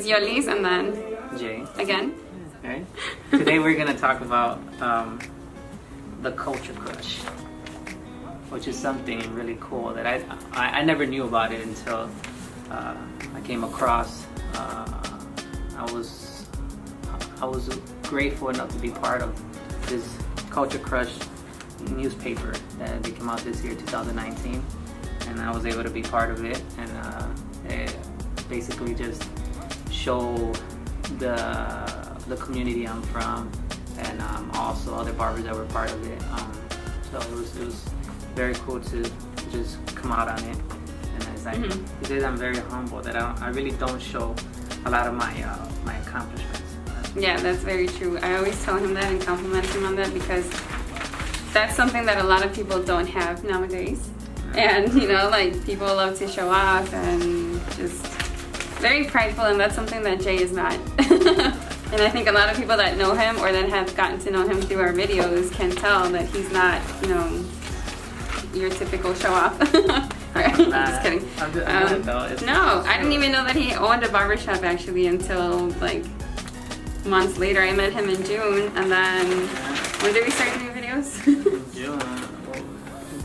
is Yolis, and then Jay. Again. Alright. Today we're gonna talk about the culture crush, which is something really cool that I never knew about it until I came across. I was grateful enough to be part of this culture crush newspaper that they came out this year, 2019, and I was able to be part of it, and it basically just show the community I'm from, and also other barbers that were part of it. So it was very cool to just come out on it. And as I he says, I'm very humble that I really don't show a lot of my accomplishments. Yeah, that's very true. I always tell him that and compliment him on that, because that's something that a lot of people don't have nowadays. And you know, like, people love to show off and just very prideful, and that's something that Jay is not. And I think a lot of people that know him or that have gotten to know him through our videos can tell that he's not, you know, your typical show off. I'm just kidding. No, I didn't even know that he owned a barbershop actually until like months later. I met him in June, and then when did we start doing videos? June.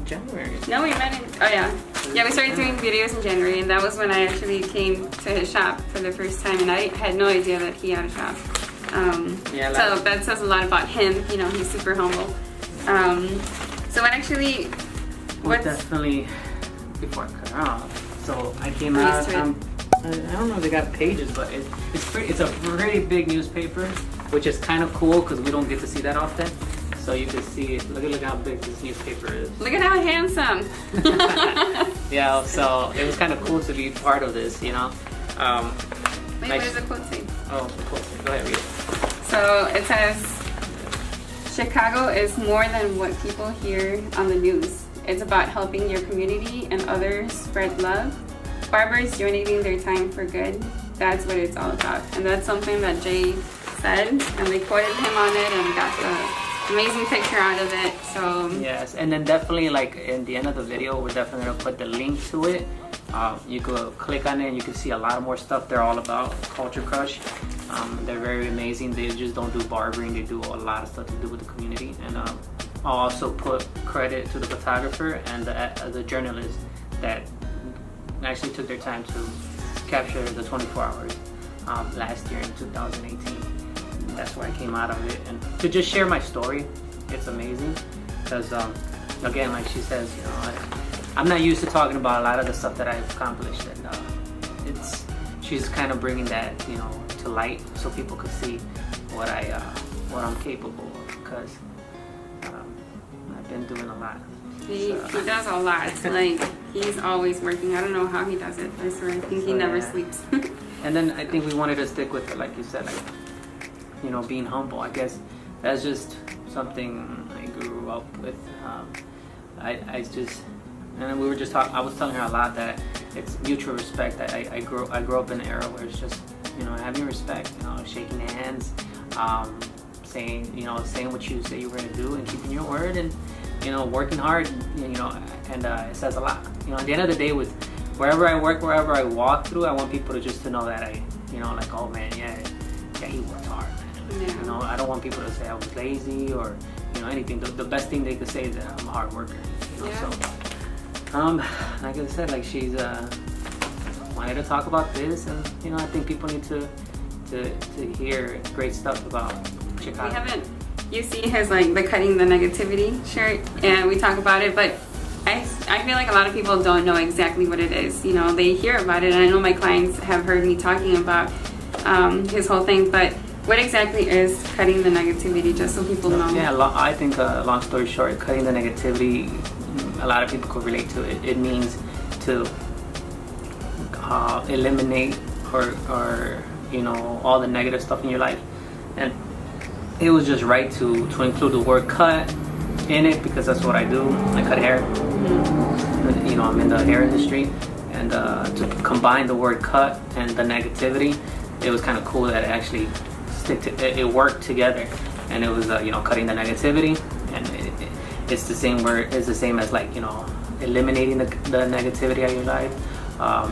January. No, we met in, we started doing videos in January, and that was when I actually came to his shop for the first time, and I had no idea that he had a shop. So that says a lot about him. You know, he's super humble. So what actually... Definitely, before I cut off, so I came out, I don't know if they got pages, but it's a pretty big newspaper, which is kind of cool because we don't get to see that often. So you can see, look how big this newspaper is. Look at how handsome. Yeah, so it was kind of cool to be part of this, you know. Wait, what does the quote say? Oh, the quote. Go ahead, read it. So it says, Chicago is more than what people hear on the news. It's about helping your community and others spread love. Barbers donating their time for good. That's what it's all about. And that's something that Jay said, and they quoted him on it and got the amazing picture out of it. So yes, and then definitely, like, in the end of the video, we're definitely gonna put the link to it. You could click on it and you can see a lot more stuff they're all about. Culture Crush. They're very amazing. They just don't do barbering, they do a lot of stuff to do with the community. And I'll also put credit to the photographer and the journalist that actually took their time to capture the 24 hours last year in 2018. That's where I came out of it, and to just share my story. It's amazing because again, like she says, you know, I'm not used to talking about a lot of the stuff that I've accomplished, and she's kind of bringing that, you know, to light so people could see what I'm capable of, because I've been doing a lot. He does a lot. Like, he's always working. I don't know how he does it. I swear, I think he never sleeps. And then I think we wanted to stick with it, like you said, like, you know, being humble. I guess that's just something I grew up with. I just, and we were just talking. I was telling her a lot that it's mutual respect. I grew up in an era where it's just, you know, having respect. You know, shaking hands, saying what you say you were gonna do, and keeping your word, and, you know, working hard. You know, and it says a lot. You know, at the end of the day, with wherever I work, wherever I walk through, I want people to just to know that I, you know, like, oh man, yeah, he worked hard. Yeah. You know, I don't want people to say I was lazy or, you know, anything. The best thing they could say is that I'm a hard worker. You know, so like I said, like, she's wanted to talk about this, and, you know, I think people need to hear great stuff about Chicago. You see his, like, the Cutting the Negativity shirt, and we talk about it, but I feel like a lot of people don't know exactly what it is. You know, they hear about it, and I know my clients have heard me talking about his whole thing, but what exactly is Cutting the Negativity, just so people know? Yeah, I think, long story short, Cutting the Negativity, a lot of people could relate to it. It means to eliminate or you know, all the negative stuff in your life. And it was just right to include the word cut in it, because that's what I do. I cut hair. You know, I'm in the hair industry, and to combine the word cut and the negativity, it was kind of cool that it actually it worked together, and it was you know, cutting the negativity, and it's the same word. It's the same as, like, you know, eliminating the negativity out of your life,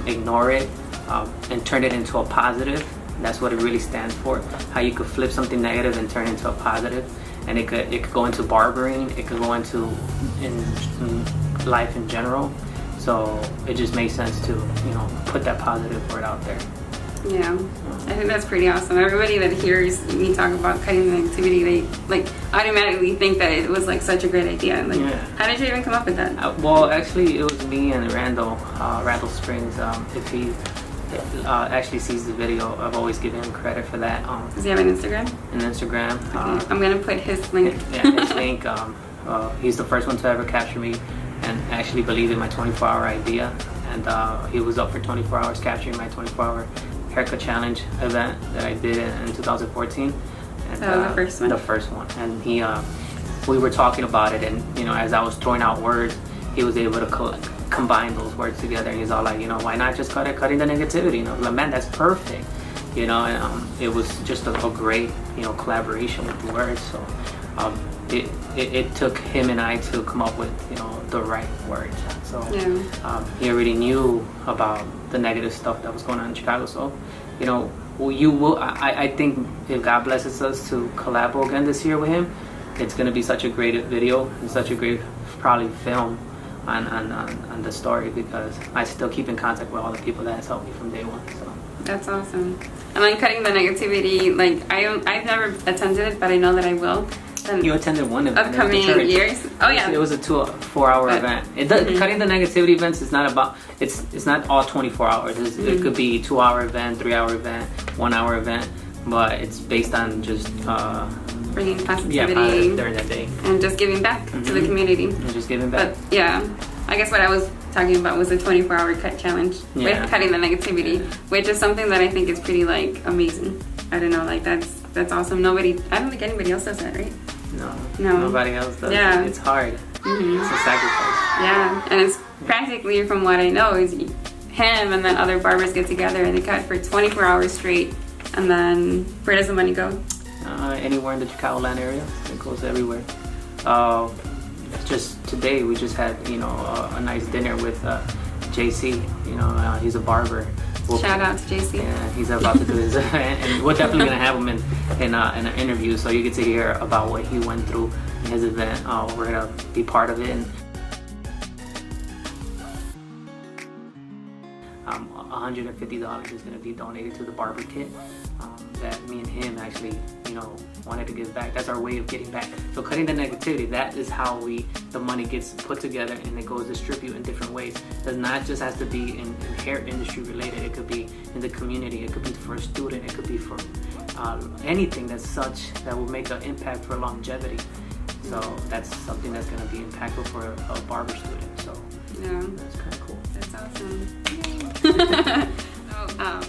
ignore it, and turn it into a positive. That's what it really stands for. How you could flip something negative and turn into a positive. And it could go into barbering. It could go into in life in general. So it just makes sense to, you know, put that positive word out there. Yeah, I think that's pretty awesome. Everybody that hears me talk about cutting the negativity, they like automatically think that it was like such a great idea. Like, how did you even come up with that? Well, actually, it was me and Randall Springs. If he actually sees the video, I've always given him credit for that. Does he have an Instagram? An Instagram. Okay. I'm gonna put his link. His link. He's the first one to ever capture me and actually believe in my 24-hour idea. And he was up for 24 hours capturing my 24-hour haircut challenge event that I did in 2014. And, that was the first one? The first one. And we were talking about it, and, you know, as I was throwing out words, he was able to combine those words together. And he's all like, you know, why not just cutting the negativity? You know, like, man, that's perfect. You know, and it was just a great, you know, collaboration with the words. So it took him and I to come up with, you know, the right words. So he already knew about the negative stuff that was going on in Chicago. So, you know, I think if God blesses us to collabo again this year with him, it's going to be such a great video and such a great probably film on the story, because I still keep in contact with all the people that has helped me from day one. So that's awesome. And like cutting the negativity, like I've never attended it, but I know that I will. You attended one event. Upcoming years. Oh yeah. It was a 4-hour event. Cutting the negativity events is not about. It's not all 24 hours. It could be 2-hour event, 3-hour event, 1-hour event, but it's based on just bringing positivity. Yeah, positive during that day and just giving back to the community. And just giving back. But yeah, I guess what I was talking about was a 24-hour cut challenge with cutting the negativity, which is something that I think is pretty like amazing. I don't know, like that's awesome. I don't think anybody else does that, right? No, nobody else does. Yeah. It's hard. It's a sacrifice. Yeah, and it's practically, from what I know, is him and then other barbers get together and they cut for 24 hours straight. And then where does the money go? Anywhere in the Chicagoland area. It goes everywhere. Just today we just had, you know, a nice dinner with JC. You know, he's a barber. Shout out to JC. Yeah, he's about to do his event, and we're definitely gonna have him in an interview, so you get to hear about what he went through in his event. We're gonna be part of it. And $150 is gonna be donated to the barber kit that me and him actually, you know, wanted to give back. That's our way of getting back. So cutting the negativity, that is how the money gets put together and it goes distributed in different ways. It does not just have to be in hair industry related. It could be in the community. It could be for a student. It could be for anything that's such that will make an impact for longevity. So that's something that's going to be impactful for a barber student. So that's kind of cool. That's awesome.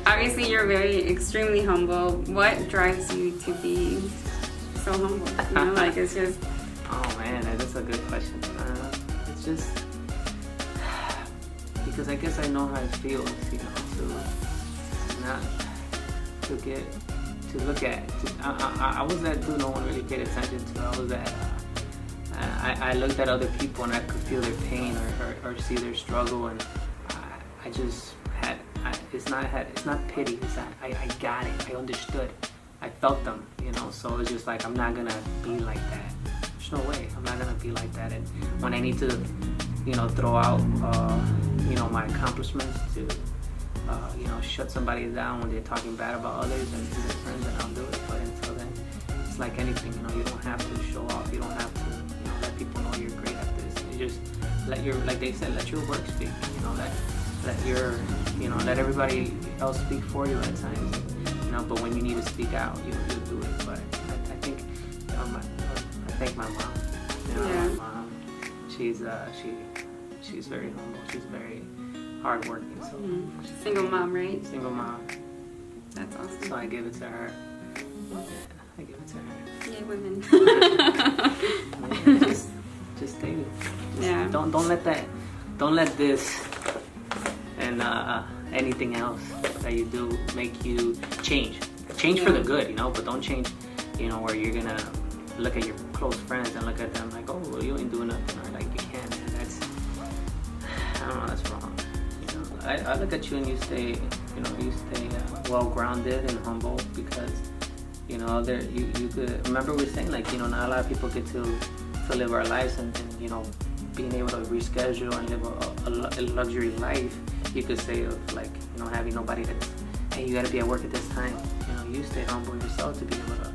Obviously, you're extremely humble. What drives you to be so humble? You know, like it's just. Oh man, that's a good question. It's just because I guess I know how it feels, you know, to look at. I was that dude no one really paid attention to. I was that. I looked at other people and I could feel their pain or see their struggle, and I just had. It's not pity. It's that I got it. I understood. I felt them, you know. So it's just like I'm not gonna be like that. There's no way. I'm not gonna be like that. And when I need to, you know, throw out, you know, my accomplishments to, you know, shut somebody down when they're talking bad about others and to their friends, then I'll do it. But until then, it's like anything. You know, you don't have to show off. You don't have to, you know, let people know you're great at this. You just let like they said, let your work speak. You know, let everybody else speak for you at times, you know. But when you need to speak out, you do it. But I think, you know, I thank my mom. You know, my mom, she's very humble. She's very hardworking. So single mom, right? Single mom. That's awesome. So I give it to her. Yeah, I give it to her. Yay, women. Just take it. Don't let this and anything else that you do make you change for the good, you know. But don't change, you know, where you're gonna look at your close friends and look at them like, oh, well, you ain't doing nothing, or like you can't, man. That's, I don't know, that's wrong. You know, I look at you and you say, you know, you stay well grounded and humble, because you know there you could remember we were saying, like, you know, not a lot of people get to live our lives, and you know, being able to reschedule and live a luxury life, you could say, of like, you know, having nobody that's, hey, you gotta be at work at this time. You know, you stay humble yourself to be able to,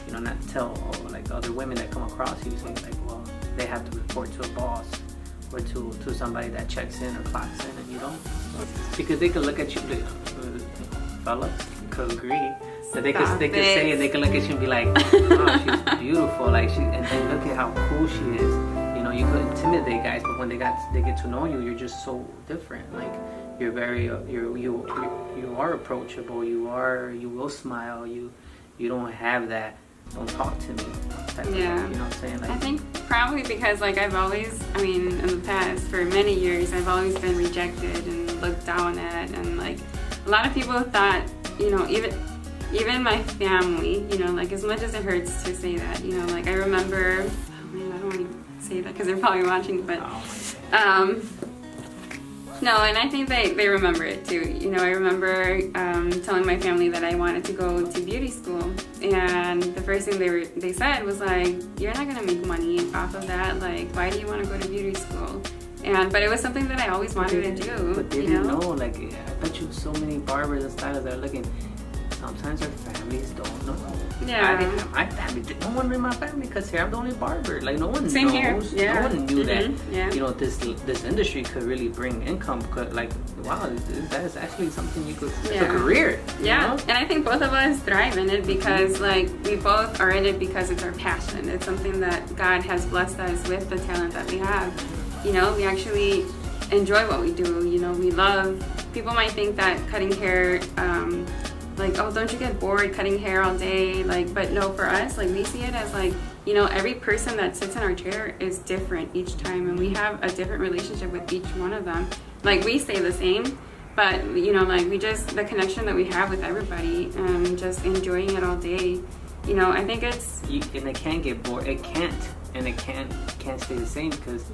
you know, not tell like other women that come across you, say like, well, they have to report to a boss or to somebody that checks in or clocks in, and you don't, because they could look at you, fellas could agree that they could say, and they could look at you and be like, oh, she's beautiful, like and look at how cool she is. You know, you could intimidate guys, but when they get to know you, you're just so different. Like, you're very you are approachable. You will smile. You don't have that don't talk to me type yeah. of, you know what I'm saying? Like, I think probably because like I've always, I mean, in the past for many years, I've always been rejected and looked down at, and like a lot of people thought, you know, even my family, you know, like as much as it hurts to say that, you know, like I remember, oh man, I don't want to say that because they're probably watching, but no, and I think they remember it too. You know, I remember telling my family that I wanted to go to beauty school, and the first thing they said was like, "You're not gonna make money off of that. Like, why do you want to go to beauty school?" But it was something that I always wanted to do. But they didn't know. Like, I bet you so many barbers and stylists that are looking. Sometimes their families don't know. Yeah. I didn't have my family. No one in my family, because here I'm the only barber. Like, no one Same knows. Here. Yeah. No one knew that. Yeah. You know, this industry could really bring income. Because, like, wow, that's actually something you could. It's a career. Yeah. You know? And I think both of us thrive in it because, like, we both are in it because it's our passion. It's something that God has blessed us with, the talent that we have. You know, we actually enjoy what we do. You know, we love. People might think that cutting hair. Like, oh, don't you get bored cutting hair all day? Like, but no, for us, like, we see it as like, you know, every person that sits in our chair is different each time, and we have a different relationship with each one of them. Like, we stay the same, but you know, like, we just, the connection that we have with everybody and just enjoying it all day, you know, I think it's... And it can't get bored. It can't. And it can't stay the same, because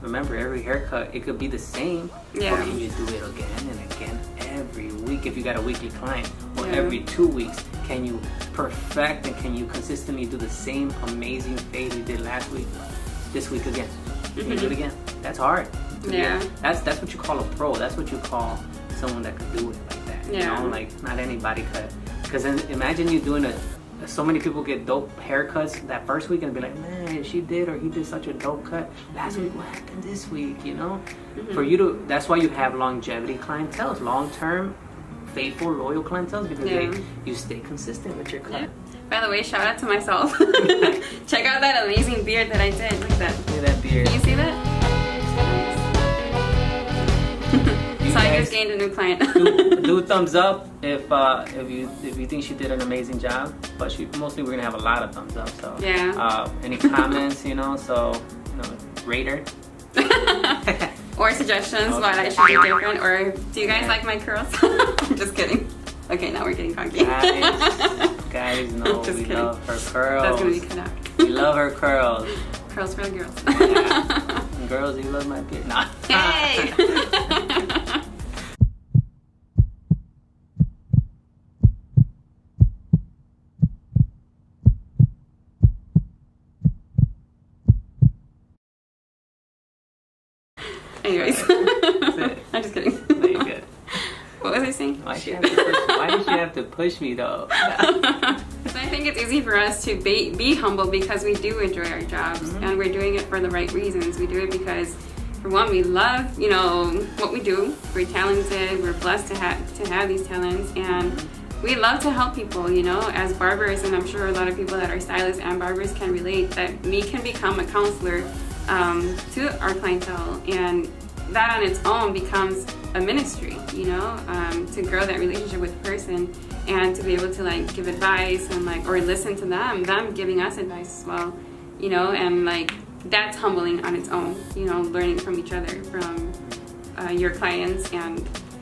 remember, every haircut, it could be the same, yeah. Or you do it again and again every week if you got a weekly client, or every 2 weeks. Can you perfect and can you consistently do the same amazing fade you did last week, this week again? Can you do it again? That's hard. Yeah. That's what you call a pro. That's what you call someone that could do it like that. Yeah. You know, like, not anybody could. Because imagine you doing it. So many people get dope haircuts that first week and be like, man, she did or he did such a dope cut last week. What happened this week? You know, for you to, that's why you have longevity clientele, long-term, faithful, loyal clientele, because you stay consistent with your cut. Yeah. By the way, shout out to myself. Check out that amazing beard that I did. Look at that. Look at that beard. Can you see that? So I just gained a new client. do thumbs up if you think she did an amazing job, but mostly we're gonna have a lot of thumbs up. So yeah. Any comments, you know, so rate her. Or suggestions what I should do different, or do you guys like my curls? I'm just kidding. Okay, now we're getting cocky. Guys, no, we love her curls. That's gonna be cut out. We love her curls. Curls for the girls. Yeah. And girls, you love my beard. Nah. Hey. Anyways, I'm just kidding. No, you're good. What was I saying? Why did she have to push me though? So I think it's easy for us to be humble because we do enjoy our jobs and we're doing it for the right reasons. We do it because, for one, we love, you know, what we do. We're talented. We're blessed to have these talents, and we love to help people. You know, as barbers, and I'm sure a lot of people that are stylists and barbers can relate that we can become a counselor to our clientele, and that on its own becomes a ministry, you know, to grow that relationship with the person and to be able to like give advice and like, or listen to them giving us advice as well, you know, and like that's humbling on its own, you know, learning from each other, from your clients and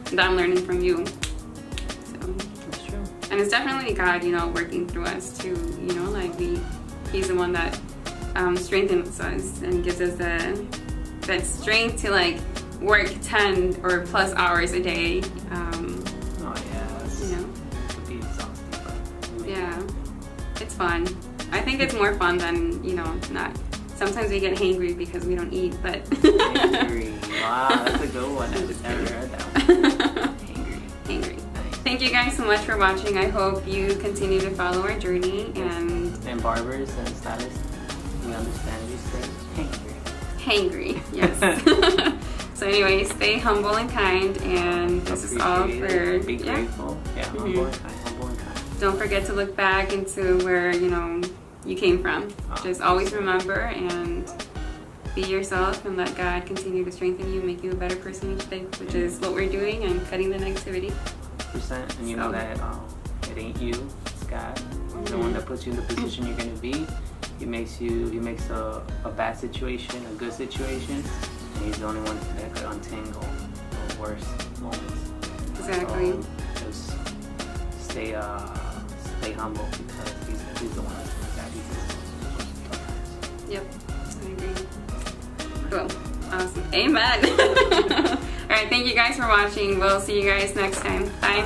them learning from you. So That's true. And it's definitely God, you know, working through us too, you know, like he's the one that strengthens us and gives us that strength to like work 10 or plus hours a day. Oh Yeah, it's fun. I think it's more fun than, you know, not. Sometimes we get hangry because we don't eat, but. Hangry. Wow, that's a good one. I just never heard that one. Hangry. Thank you guys so much for watching. I hope you continue to follow our journey and barbers and stylists, we understand you say hangry. Yes. So anyway, stay humble and kind, and this is all for be grateful. Yeah, humble and kind, humble and kind. Don't forget to look back into where, you know, you came from. Just always remember and be yourself and let God continue to strengthen you, make you a better person each day, which is what we're doing and cutting the negativity. And you know that it ain't you, it's God. The one that puts you in the position you're going to be. He makes a bad situation a good situation, and he's the only one that could untangle the worst moments. Exactly. So just stay humble, because he's the one that's going to guide you. Yep, I agree. Cool. Awesome. Amen. All right, thank you guys for watching. We'll see you guys next time. Bye.